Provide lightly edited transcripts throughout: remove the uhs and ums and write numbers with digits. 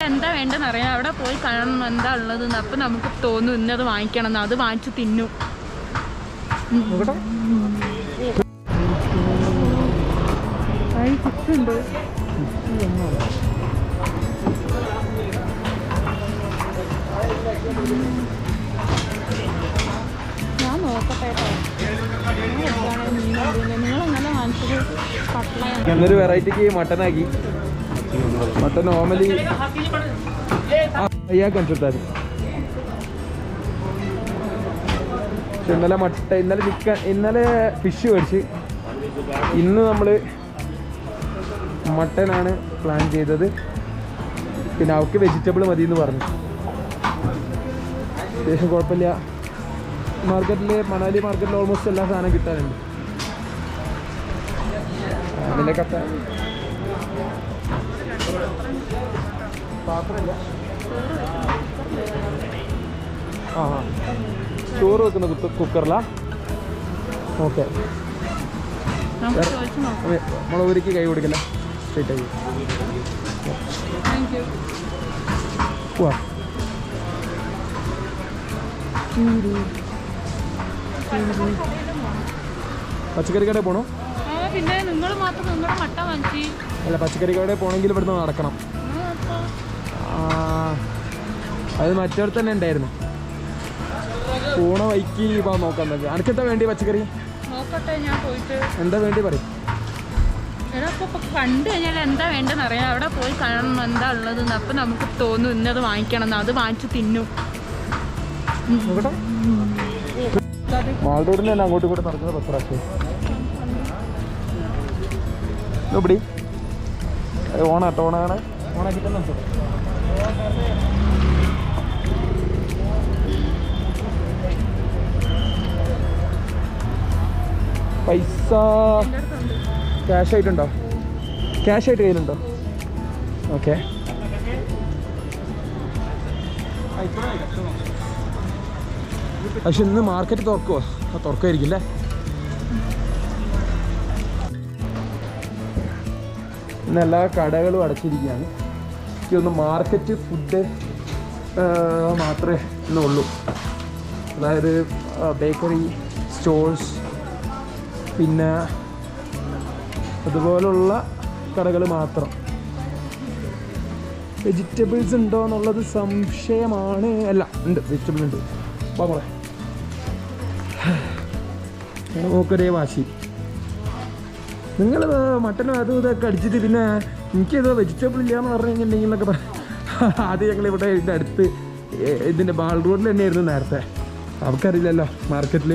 എന്താ വേണ്ടെന്ന് അറിയാം. അവിടെ പോയി കാണണം എന്താ ഉള്ളതെന്ന്. അപ്പം നമുക്ക് തോന്നും ഇന്നത് വാങ്ങിക്കണം എന്ന്. അത് വാങ്ങിച്ച് തിന്നും. ചിപ്സുണ്ട്. ഞാൻ നോക്കട്ടെ. നിങ്ങളെങ്ങനെ വാങ്ങിച്ചത്? എന്നൊരു വെറൈറ്റിക്ക് മട്ടനാക്കി. Mutton normally അയ്യാക്കനുസരിച്ചാൽ. ഇന്നലെ ചിക്കൻ, ഇന്നലെ ഫിഷ് മേടിച്ച്. ഇന്ന് നമ്മൾ മട്ടനാണ് പ്ലാൻ ചെയ്തത്. പിന്നെ അവർക്ക് വെജിറ്റബിൾ മതി എന്ന് പറഞ്ഞു. അത്യാവശ്യം കുഴപ്പമില്ല. മാർക്കറ്റിൽ, മണാലി മാർക്കറ്റിൽ ഓൾമോസ്റ്റ് എല്ലാ സാധനം കിട്ടാനുണ്ട്. അതിൻ്റെ കട്ട പാത്രമില്ല. ആ ചോറ് വെക്കുന്ന കുക്കറിലാ? ഓക്കെ. മുളകുരിക്ക് കൈ കൊടുക്കില്ല. സ്ട്രൈറ്റ് ആയി പോവാ. പച്ചക്കറി കടയിൽ പോണോ? പിന്നെ നിങ്ങൾ മാത്രം നിങ്ങളുടെ മട്ട വാങ്ങിച്ചു. അല്ല, പച്ചക്കറി കടയിൽ പോകണമെങ്കിൽ ഇവിടുന്ന് നടക്കണം. അത് മറ്റൊരു തന്നെ ഉണ്ടായിരുന്നു. പോണ വൈക്ക് പോകാൻ നോക്കാൻ. അനക്കെന്താ വേണ്ടി പച്ചക്കറി? നോക്കട്ടെ, ഞാൻ പോയിട്ട്. എന്താ വേണ്ടി പറയും. കണ്ടു കഴിഞ്ഞാൽ എന്താ വേണ്ടെന്ന് അറിയാം. അവിടെ പോയി കാണണം എന്താ ഉള്ളതെന്ന്. അപ്പം നമുക്ക് തോന്നും ഇന്നത് വാങ്ങിക്കണം എന്ന്. അത് വാങ്ങിച്ച് തിന്നും. മാൾ റോഡിൽ തന്നെ അങ്ങോട്ടും ഇങ്ങോട്ട് നടക്കുന്നത് പത്രാശേ. ഇവിടെ ഓണാട്ടോ, ഓണാക്കി തന്നെ പൈസ ക്യാഷ് ആയിട്ടുണ്ടോ? ക്യാഷ് ആയിട്ട് കയ്യിലുണ്ടോ? ഓക്കെ. പക്ഷെ ഇന്ന് മാർക്കറ്റ് തുറക്കുമോ? തുറക്കുമായിരിക്കും അല്ലേ? ഇന്ന് എല്ലാ കടകളും അടച്ചിരിക്കുകയാണ്. എനിക്കൊന്ന് മാർക്കറ്റ് ഫുഡ് മാത്രമേ ഇന്നുള്ളൂ. അതായത് ബേക്കറി സ്റ്റോഴ്സ് പിന്നെ അതുപോലുള്ള കടകൾ മാത്രം. വെജിറ്റബിൾസ് ഉണ്ടോ എന്നുള്ളത് സംശയമാണ്. അല്ല, ഉണ്ട്, വെജിറ്റബിൾ ഉണ്ട്. പോകണേ നോക്കൊരേ വാശി. നിങ്ങൾ മട്ടനും അതും ഇതൊക്കെ അടിച്ചിട്ട് പിന്നെ എനിക്കത് വെജിറ്റബിൾ ഇല്ലയെന്ന് പറഞ്ഞു കഴിഞ്ഞിട്ടുണ്ടെങ്കിലൊക്കെ അത് ഞങ്ങളിവിടെ ഇതിൻ്റെ അടുത്ത് ഇതിൻ്റെ മാൾ റോഡിൽ തന്നെയായിരുന്നു നേരത്തെ. അവർക്കറിയില്ലല്ലോ മാർക്കറ്റിൽ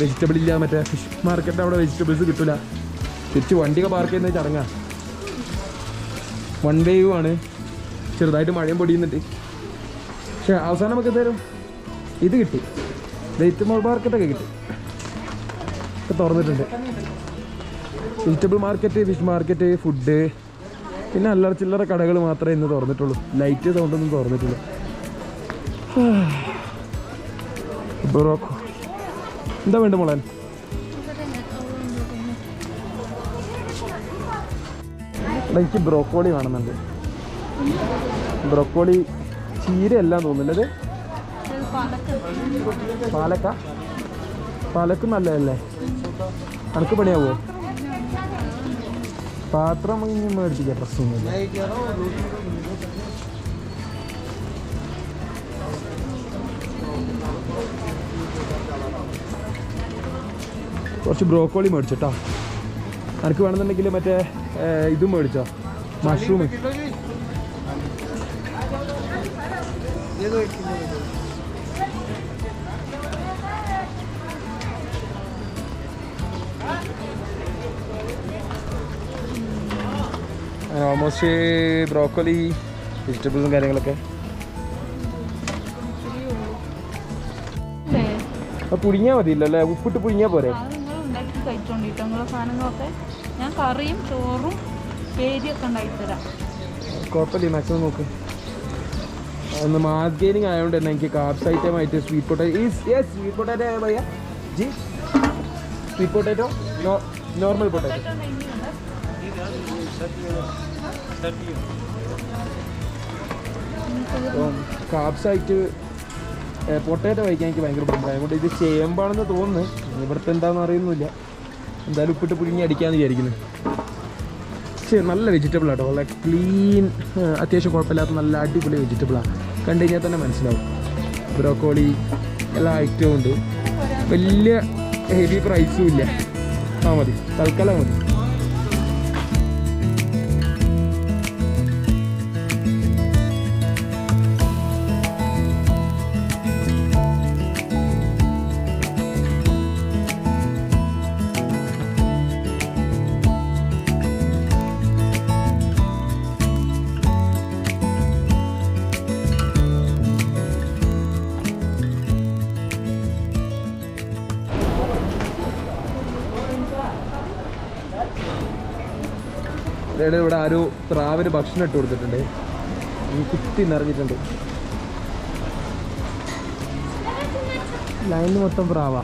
വെജിറ്റബിൾ ഇല്ല. മറ്റേ ഫിഷ് മാർക്കറ്റിൽ അവിടെ വെജിറ്റബിൾസ് കിട്ടില്ല. തിരിച്ച് വണ്ടിയൊക്കെ പാർക്ക് ചെയ്യുന്ന ചടങ്ങാണ്. വൺ വേവ് ആണ്. ചെറുതായിട്ട് മഴയും പൊടിയുന്നുണ്ട്. പക്ഷെ അവസാനം നമുക്ക് എന്തായാലും ഇത് കിട്ടി. വെജിറ്റബിൾ മാർക്കറ്റൊക്കെ കിട്ടി. ഒക്കെ തുറന്നിട്ടുണ്ട്. Vegetable market, fish market, food, പിന്നെ അല്ലറ ചില്ലറ കടകൾ മാത്രമേ ഇന്ന് തുറന്നിട്ടുള്ളൂ. ലൈറ്റ് സൗണ്ടൊന്നും തുറന്നിട്ടില്ല. എന്താ വേണ്ട മോളൻ? എനിക്ക് ബ്രോക്കോളി വേണമെന്നുണ്ട്. ബ്രോക്കോളി ചീരയെല്ലാം തോന്നുന്നില്ലത്. പാലക്ക് നല്ലതല്ലേ? അനക്ക് പണിയാവോ? പാത്രം മേടിപ്പിക്കാം, പ്രശ്നമൊന്നുമില്ല. കുറച്ച് ബ്രോക്കോളി മേടിച്ചിട്ടോ. എനിക്ക് വേണമെന്നുണ്ടെങ്കിൽ മറ്റേ ഇതും മേടിച്ചോ, മഷ്റൂം. ഓൾമോസ്റ്റ് ബ്രോക്കോലി, വെജിറ്റബിൾസും കാര്യങ്ങളൊക്കെ. പുഴിഞ്ഞാൽ മതിയല്ലോ അല്ലേ? ഉപ്പിട്ട് പുഴിഞ്ഞാൽ പോരെ? ഞാൻ കറിയും ചോറും പേരിയൊക്കെ ഉണ്ടായിത്തരാം. കുഴപ്പമില്ല, മാക്സിമം നോക്ക്. ഒന്ന് മാസ് ഗെയിനിങ് ആയതുകൊണ്ട് തന്നെ എനിക്ക് കാർബ്സ് ഐറ്റം ആയിട്ട് സ്വീറ്റ് പൊട്ടാറ്റോ. സ്വീറ്റ് പൊട്ടാറ്റോ പറയാ G? Sweet potato, normal potato. അപ്പം കാബ്സായിട്ട് പൊട്ടേറ്റോ കഴിക്കാൻ എനിക്ക് ഭയങ്കര ബുദ്ധിമുട്ടാണ്. അതുകൊണ്ട് ഇത് ചേമ്പാണെന്ന് തോന്നുന്നു. ഇവിടുത്തെ എന്താണെന്ന് അറിയുന്നില്ല. എന്തായാലും ഉപ്പിട്ട് പുഴുങ്ങി അടിക്കാമെന്ന് വിചാരിക്കുന്നു. പക്ഷേ നല്ല വെജിറ്റബിൾ ആട്ടോ, വളരെ ക്ലീൻ, അത്യാവശ്യം കുഴപ്പമില്ലാത്ത നല്ല അടിപൊളി വെജിറ്റബിളാണ്. കണ്ടു കഴിഞ്ഞാൽ തന്നെ മനസ്സിലാവും. ബ്രോക്കോളി എല്ലാ ഐറ്റവും ഉണ്ട്. വലിയ ഹെവി പ്രൈസും ഇല്ല. മതി, തൽക്കാലം മതി. ഇവിടെ ആരോ പ്രാവിന് ഭക്ഷണം ഇട്ട് കൊടുത്തിട്ടുണ്ട്. കുത്തി നിറഞ്ഞിട്ടുണ്ട്. ലൈനിൽ മൊത്തം പ്രാവാ.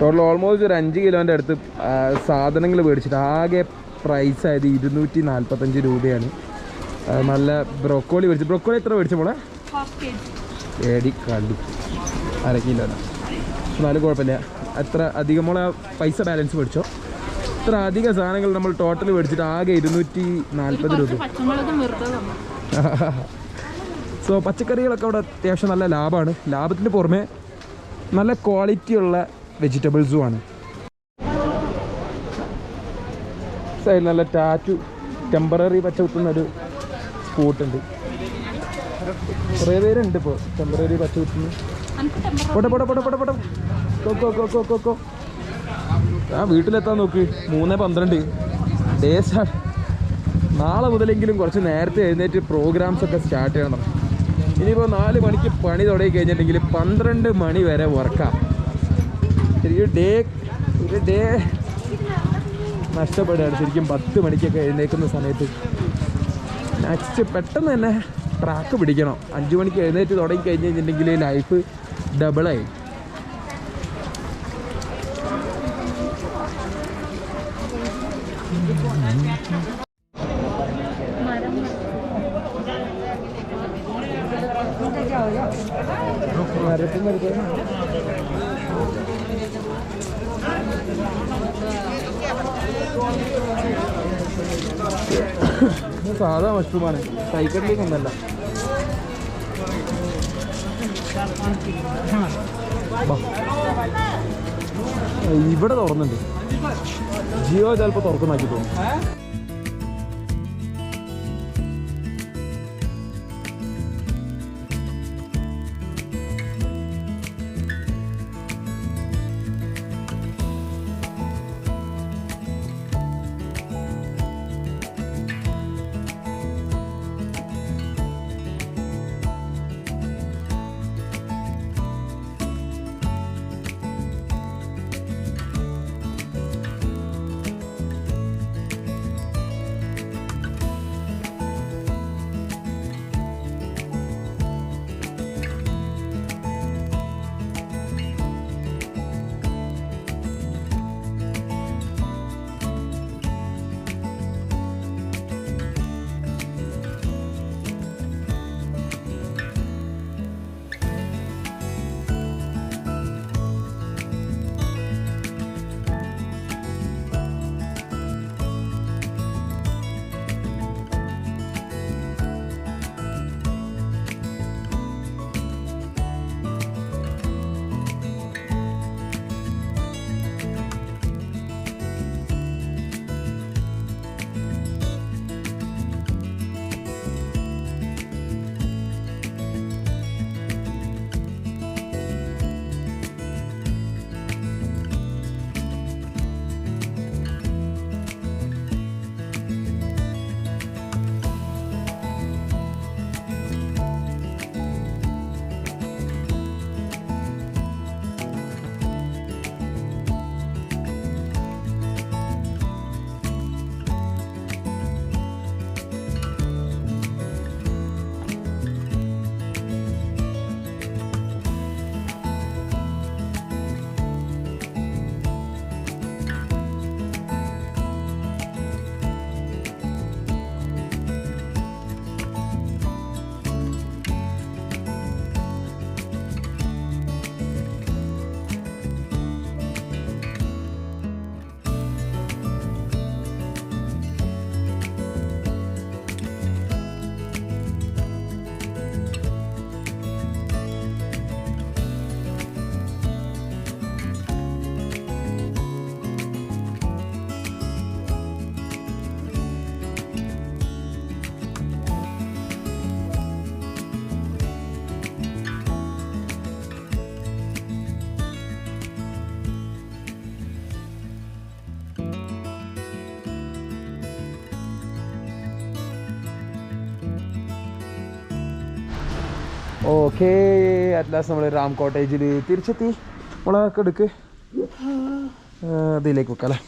ടോട്ടൽ ഓൾമോസ്റ്റ് ഒരു 5 കിലോൻ്റെ അടുത്ത് സാധനങ്ങൾ മേടിച്ചിട്ട് ആകെ പ്രൈസ് ആയത് 245 രൂപയാണ്. നല്ല ബ്രോക്കോളി മേടിച്ചു. ബ്രോക്കോളി എത്ര മേടിച്ചു മോളെ? ഏടി കണ്ടു 1/2 കിലോ. എന്നാലും കുഴപ്പമില്ല. അത്ര അധികം മോളെ പൈസ ബാലൻസ് മേടിച്ചോ. ഇത്ര അധികം സാധനങ്ങൾ നമ്മൾ ടോട്ടൽ മേടിച്ചിട്ട് ആകെ 240 രൂപ. സോ പച്ചക്കറികളൊക്കെ അവിടെ അത്യാവശ്യം നല്ല ലാഭമാണ്. ലാഭത്തിന് പുറമെ നല്ല ക്വാളിറ്റിയുള്ള വെജിറ്റബിൾസും ആണ്. സൈഡിൽ നല്ല ടെമ്പററി പച്ച കുത്തുന്നൊരു സ്പോട്ടുണ്ട്. കുറേ പേരുണ്ട് ഇപ്പോൾ ടെമ്പററി പച്ച കുത്തുന്നു. ആ വീട്ടിലെത്താൻ നോക്ക്. 3:12 ഡേയ്സാണ്. നാളെ മുതലെങ്കിലും കുറച്ച് നേരത്തെ എഴുന്നേറ്റ് പ്രോഗ്രാംസ് ഒക്കെ സ്റ്റാർട്ട് ചെയ്യണം. ഇനിയിപ്പോൾ 4 മണിക്ക് പണി തുടങ്ങി കഴിഞ്ഞിട്ടുണ്ടെങ്കിൽ 12 മണി വരെ വർക്കാം. ഒരു ഡേ നഷ്ടപ്പെടുകയാണ് ശരിക്കും. 10 മണിക്കൊക്കെ എഴുന്നേൽക്കുന്ന സമയത്ത് നെക്സ്റ്റ് പെട്ടെന്ന് തന്നെ ട്രാക്ക് പിടിക്കണം. 5 മണിക്ക് എഴുന്നേറ്റ് തുടങ്ങി കഴിഞ്ഞ് കഴിഞ്ഞിട്ടുണ്ടെങ്കിൽ ലൈഫ് ഡബിളായി. സാധാ മഷ്റൂമാണ്, കൈക്കട്ടിലേക്ക് ഒന്നല്ല. ഇവിടെ തുറന്നുണ്ട്. ജിയോ ചിലപ്പോൾ തുറക്കുന്നാക്കി തോന്നുന്നു. ഓക്കേ, അറ്റ്ലാസ്റ്റ് നമ്മൾ രാം കോട്ടേജിൽ തിരിച്ചെത്തി. മുളകൊക്കെ എടുക്ക്, ഇതിലേക്ക് വെക്കാം അല്ലേ.